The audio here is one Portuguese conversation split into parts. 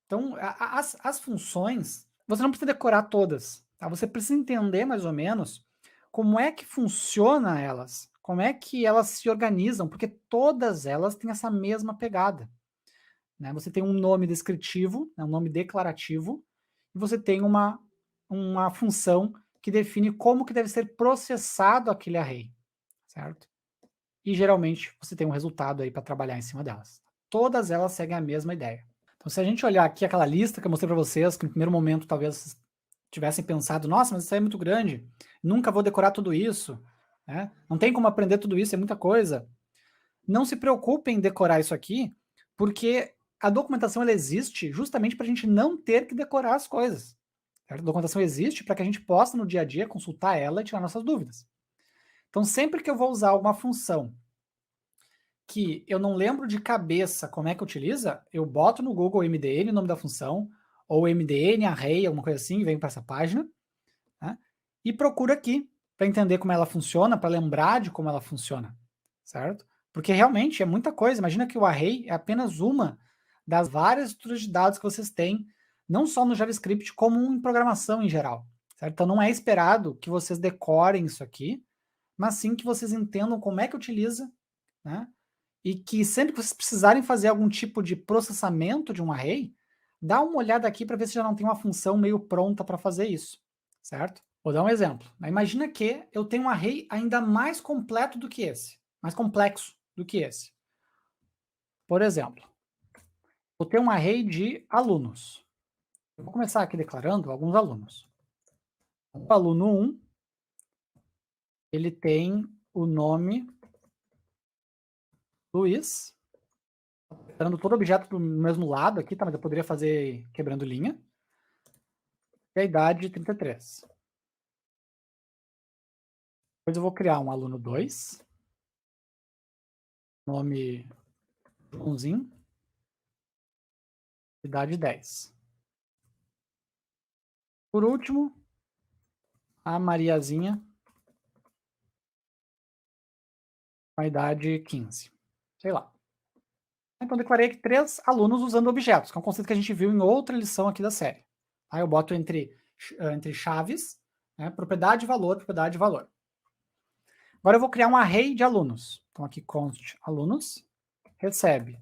Então, as funções, você não precisa decorar todas, tá? Você precisa entender mais ou menos como é que funciona elas, como é que elas se organizam, porque todas elas têm essa mesma pegada, né? Você tem um nome descritivo, né, um nome declarativo, e você tem uma função que define como que deve ser processado aquele array, certo? E geralmente você tem um resultado aí para trabalhar em cima delas. Todas elas seguem a mesma ideia. Então, se a gente olhar aqui aquela lista que eu mostrei para vocês, que no primeiro momento talvez tivessem pensado, nossa, mas isso aí é muito grande, nunca vou decorar tudo isso, né? Não tem como aprender tudo isso, é muita coisa. Não se preocupem em decorar isso aqui, porque a documentação ela existe justamente para a gente não ter que decorar as coisas. Certo? A documentação existe para que a gente possa no dia a dia consultar ela e tirar nossas dúvidas. Então, sempre que eu vou usar uma função que eu não lembro de cabeça como é que utiliza, eu boto no Google MDN o nome da função, ou MDN array, alguma coisa assim, venho para essa página, né, e procuro aqui para entender como ela funciona, para lembrar de como ela funciona, certo? Porque realmente é muita coisa. Imagina que o array é apenas uma das várias estruturas de dados que vocês têm, não só no JavaScript, como em programação em geral, certo? Então não é esperado que vocês decorem isso aqui, mas sim que vocês entendam como é que utiliza, né? E que sempre que vocês precisarem fazer algum tipo de processamento de um array, dá uma olhada aqui para ver se já não tem uma função meio pronta para fazer isso, certo? Vou dar um exemplo. Imagina que eu tenho um array ainda mais completo do que esse, mais complexo do que esse. Por exemplo, vou ter um array de alunos. Eu vou começar aqui declarando alguns alunos. O aluno 1, ele tem o nome Luiz, dando todo objeto do mesmo lado aqui, tá? Mas eu poderia fazer quebrando linha. E a idade 33. Depois eu vou criar um aluno 2, nome Joãozinho, idade 10. Por último, a Mariazinha, com a idade 15. Sei lá. Então declarei aqui 3 alunos usando objetos, que é um conceito que a gente viu em outra lição aqui da série. Aí eu boto entre chaves, né, propriedade, valor. Agora eu vou criar um array de alunos. Então aqui const alunos, recebe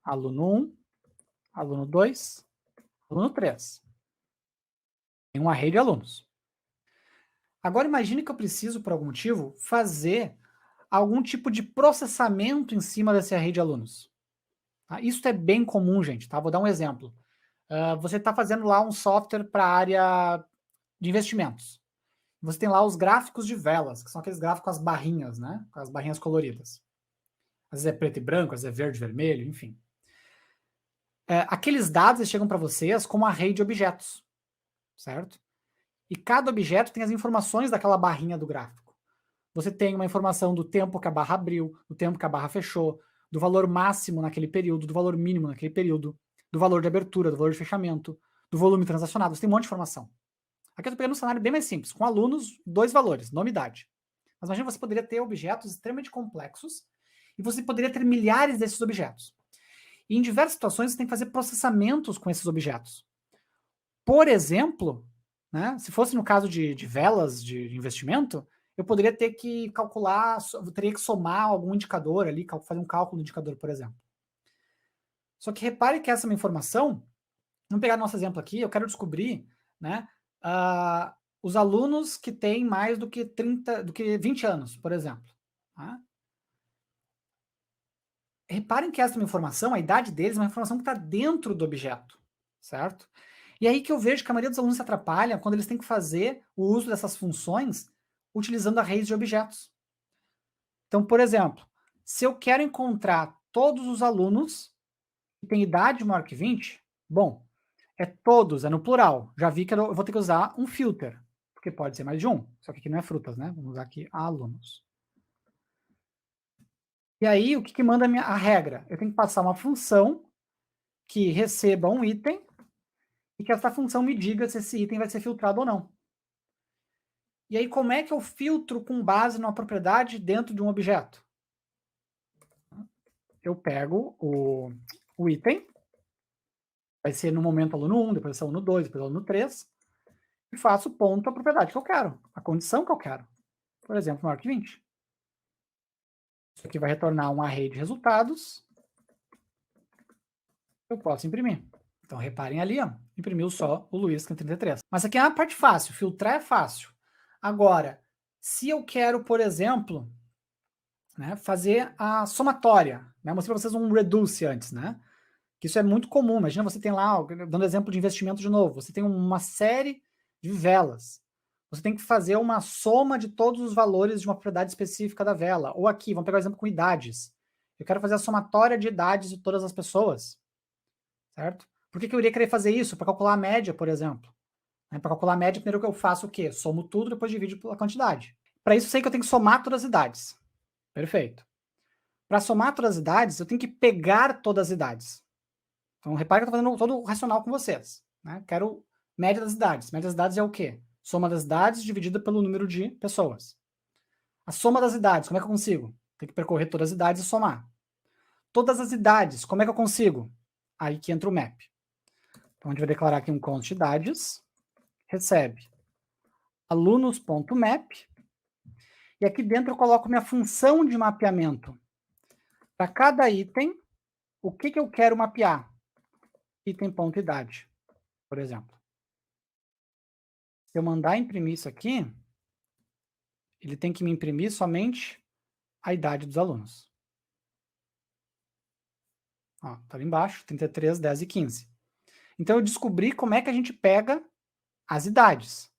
aluno 1, aluno 2, aluno 3. Tem um array de alunos. Agora imagine que eu preciso, por algum motivo, fazer algum tipo de processamento em cima desse array de alunos. Tá? Isso é bem comum, gente. Tá? Vou dar um exemplo. Você está fazendo lá um software para a área de investimentos. Você tem lá os gráficos de velas, que são aqueles gráficos com as barrinhas, né? Com as barrinhas coloridas. Às vezes é preto e branco, às vezes é verde e vermelho, enfim. Aqueles dados chegam para vocês como array de objetos, certo? E cada objeto tem as informações daquela barrinha do gráfico. Você tem uma informação do tempo que a barra abriu, do tempo que a barra fechou, do valor máximo naquele período, do valor mínimo naquele período, do valor de abertura, do valor de fechamento, do volume transacionado. Você tem um monte de informação. Aqui eu estou pegando um cenário bem mais simples, com alunos, 2 valores, nome e idade. Mas imagina, você poderia ter objetos extremamente complexos e você poderia ter milhares desses objetos. E em diversas situações você tem que fazer processamentos com esses objetos. Por exemplo, né, se fosse no caso de velas de investimento, eu poderia ter que calcular, teria que somar algum indicador ali, fazer um cálculo do indicador, por exemplo. Só que repare que essa é uma informação, vamos pegar nosso exemplo aqui, eu quero descobrir, né, os alunos que têm mais do que 20 anos, por exemplo. Tá? Reparem que essa é uma informação, a idade deles é uma informação que está dentro do objeto, certo? E aí que eu vejo que a maioria dos alunos se atrapalha quando eles têm que fazer o uso dessas funções utilizando arrays de objetos. Então, por exemplo, se eu quero encontrar todos os alunos que têm idade maior que 20, bom, é todos, é no plural. Já vi que eu vou ter que usar um filter, porque pode ser mais de um, só que aqui não é frutas, né? Vamos usar aqui alunos. E aí, o que manda a regra? Eu tenho que passar uma função que receba um item e que essa função me diga se esse item vai ser filtrado ou não. E aí, como é que eu filtro com base numa propriedade dentro de um objeto? Eu pego o item, Vai ser no momento aluno 1, depois vai ser aluno 2, depois aluno 3, e faço ponto à propriedade que eu quero, a condição que eu quero. Por exemplo, maior que 20. Isso aqui vai retornar um array de resultados. Eu posso imprimir. Então, reparem ali, ó, imprimiu só o Luiz, que é 33. Mas aqui é a parte fácil, filtrar é fácil. Agora, se eu quero, por exemplo, né, fazer a somatória, né, mostrei para vocês um reduce antes, né, que isso é muito comum. Imagina você tem lá, dando exemplo de investimento de novo, você tem uma série de velas. Você tem que fazer uma soma de todos os valores de uma propriedade específica da vela. Ou aqui, vamos pegar o exemplo com idades. Eu quero fazer a somatória de idades de todas as pessoas, certo? Por que eu iria querer fazer isso? Para calcular a média, por exemplo. Para calcular a média, primeiro que eu faço o quê? Somo tudo, depois divido pela quantidade. Para isso, eu sei que eu tenho que somar todas as idades. Perfeito. Para somar todas as idades, eu tenho que pegar todas as idades. Então, repare que eu estou fazendo todo o racional com vocês. Né? Quero média das idades. Média das idades é o quê? Soma das idades dividida pelo número de pessoas. A soma das idades, como é que eu consigo? Tem que percorrer todas as idades e somar. Todas as idades, como é que eu consigo? Aí que entra o map. Então, a gente vai declarar aqui um const idades, recebe alunos.map, e aqui dentro eu coloco minha função de mapeamento. Para cada item, o que eu quero mapear? Item.idade, por exemplo. Se eu mandar imprimir isso aqui, ele tem que me imprimir somente a idade dos alunos. Ó, tá ali embaixo, 33, 10 e 15. Então, eu descobri como é que a gente pega as idades.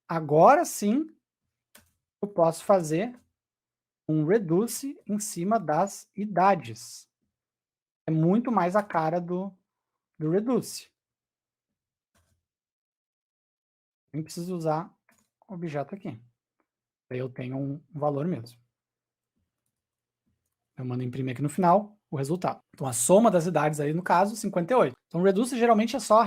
Agora sim, eu posso fazer um reduce em cima das idades. É muito mais a cara do reduce. Nem preciso usar o objeto aqui. Aí eu tenho um valor mesmo. Eu mando imprimir aqui no final o resultado. Então, a soma das idades aí, no caso, 58. Então, o reduce geralmente é só,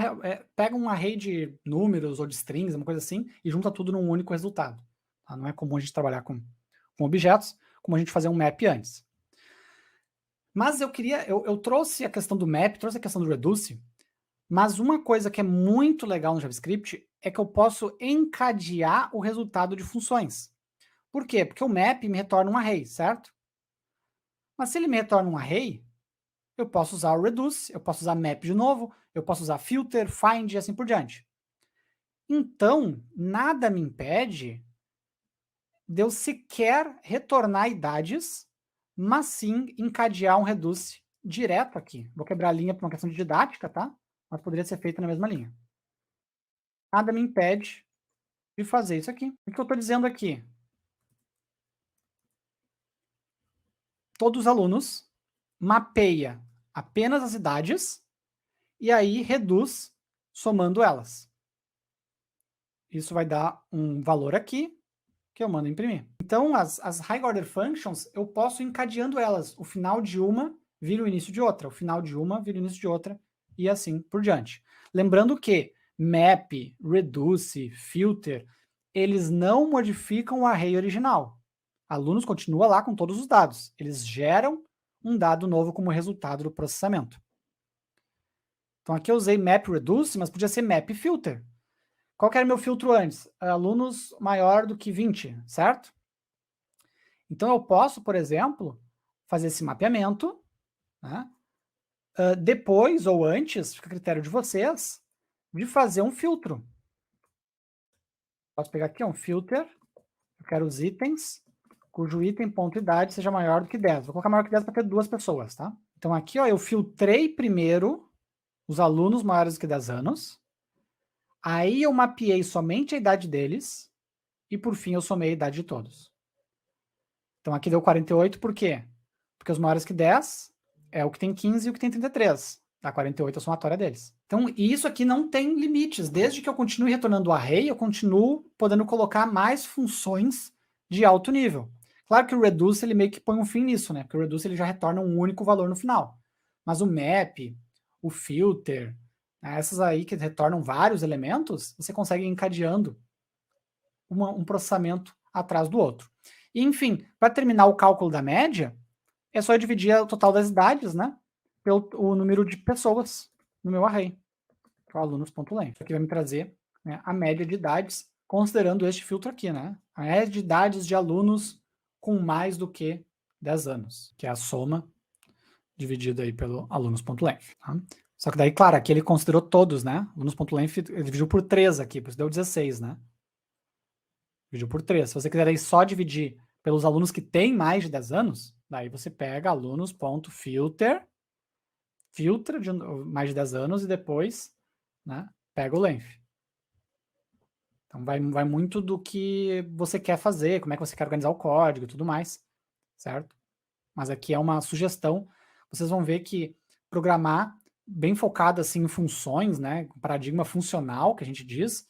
pega um array de números ou de strings, uma coisa assim, e junta tudo num único resultado. Tá? Não é comum a gente trabalhar com objetos, como a gente fazer um map antes. Mas eu trouxe a questão do map, trouxe a questão do reduce, mas uma coisa que é muito legal no JavaScript é que eu posso encadear o resultado de funções. Por quê? Porque o map me retorna um array, certo? Mas se ele me retorna um array, eu posso usar o reduce, eu posso usar map de novo, eu posso usar filter, find e assim por diante. Então, nada me impede de eu sequer retornar idades, mas sim encadear um reduce direto aqui. Vou quebrar a linha por uma questão de didática, tá? Mas poderia ser feito na mesma linha. Nada me impede de fazer isso aqui. O que eu estou dizendo aqui? Todos os alunos mapeia apenas as idades e aí reduz somando elas. Isso vai dar um valor aqui que eu mando imprimir. Então, as high order functions, eu posso ir encadeando elas. O final de uma vira o início de outra, o final de uma vira o início de outra, e assim por diante. Lembrando que map, reduce, filter, eles não modificam o array original. Alunos continua lá com todos os dados. Eles geram um dado novo como resultado do processamento. Então aqui eu usei map reduce, mas podia ser map filter. Qual que era meu filtro antes? Alunos maior do que 20, certo? Então eu posso, por exemplo, fazer esse mapeamento, né? Depois ou antes, fica a critério de vocês, de fazer um filtro. Posso pegar aqui um filter, eu quero os itens, cujo item.idade seja maior do que 10. Vou colocar maior que 10 para ter duas pessoas, tá? Então aqui, ó, eu filtrei primeiro os alunos maiores do que 10 anos, aí eu mapeei somente a idade deles, e por fim eu somei a idade de todos. Então aqui deu 48, por quê? Porque os maiores que 10 é o que tem 15 e o que tem 33. Dá 48 a somatória deles. Então, isso aqui não tem limites. Desde que eu continue retornando o array, eu continuo podendo colocar mais funções de alto nível. Claro que o reduce, ele meio que põe um fim nisso, né? Porque o reduce, ele já retorna um único valor no final. Mas o map, o filter, né, essas aí que retornam vários elementos, você consegue ir encadeando um processamento atrás do outro. E, enfim, para terminar o cálculo da média, é só eu dividir o total das idades, né, pelo o número de pessoas no meu array. que é o alunos.length. Isso aqui vai me trazer, né, a média de idades, considerando este filtro aqui, né? A média de idades de alunos com mais do que 10 anos, que é a soma dividida aí pelo alunos.length. Tá? Só que daí, claro, aqui ele considerou todos, né? Alunos.length, ele dividiu por 3 aqui, por isso deu 16, né? Dividiu por 3. Se você quiser aí só dividir pelos alunos que têm mais de 10 anos, daí você pega alunos.filter, filtra de mais de 10 anos e depois, né, pega o length. Então vai muito do que você quer fazer, como é que você quer organizar o código e tudo mais, certo? Mas aqui é uma sugestão. Vocês vão ver que programar bem focado assim em funções, né, paradigma funcional que a gente diz,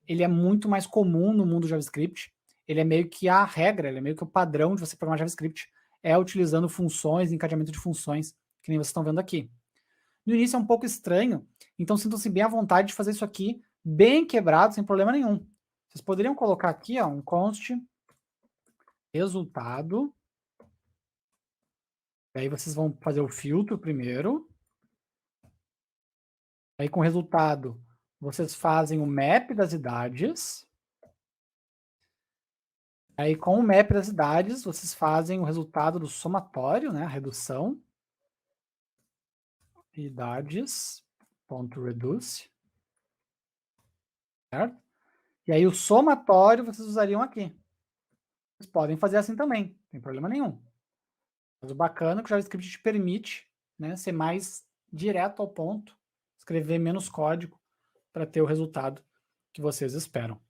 ele é muito mais comum no mundo JavaScript. Ele é meio que a regra, ele é meio que o padrão de você programar JavaScript, é utilizando funções, encadeamento de funções, que nem vocês estão vendo aqui. No início é um pouco estranho, então sintam-se bem à vontade de fazer isso aqui bem quebrado, sem problema nenhum. Vocês poderiam colocar aqui, ó, um const resultado. Aí vocês vão fazer o filtro primeiro. Aí com o resultado, vocês fazem o map das idades. Aí com o map das idades, vocês fazem o resultado do somatório, né, a redução. Idades.reduce. Certo? E aí o somatório vocês usariam aqui. Vocês podem fazer assim também, não tem problema nenhum. Mas o bacana é que o JavaScript te permite, né, ser mais direto ao ponto, escrever menos código para ter o resultado que vocês esperam.